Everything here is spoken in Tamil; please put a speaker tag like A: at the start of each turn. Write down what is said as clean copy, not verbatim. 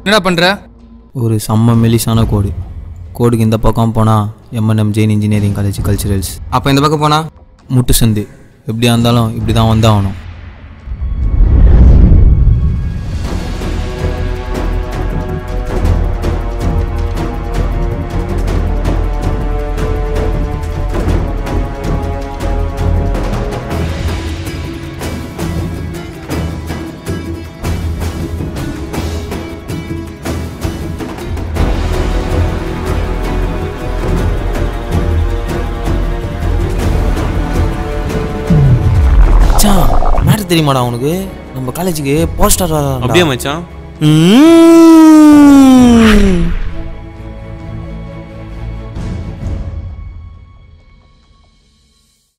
A: என்னடா பண்ற?
B: ஒரு செம்ம மெலிசான கோடுக்கு இந்த பக்கம் போனால் M&M Jain engineering college culturals.
A: அப்போ இந்த பக்கம் போனா
B: முட்டு சந்து. எப்படியா இருந்தாலும் இப்படி தான் வந்தாகணும். மேட்டர் தெரியுமாடா உனக்கு? நம்ம காலேஜுக்கு போஸ்டர்
C: அப்படியே மச்சான்.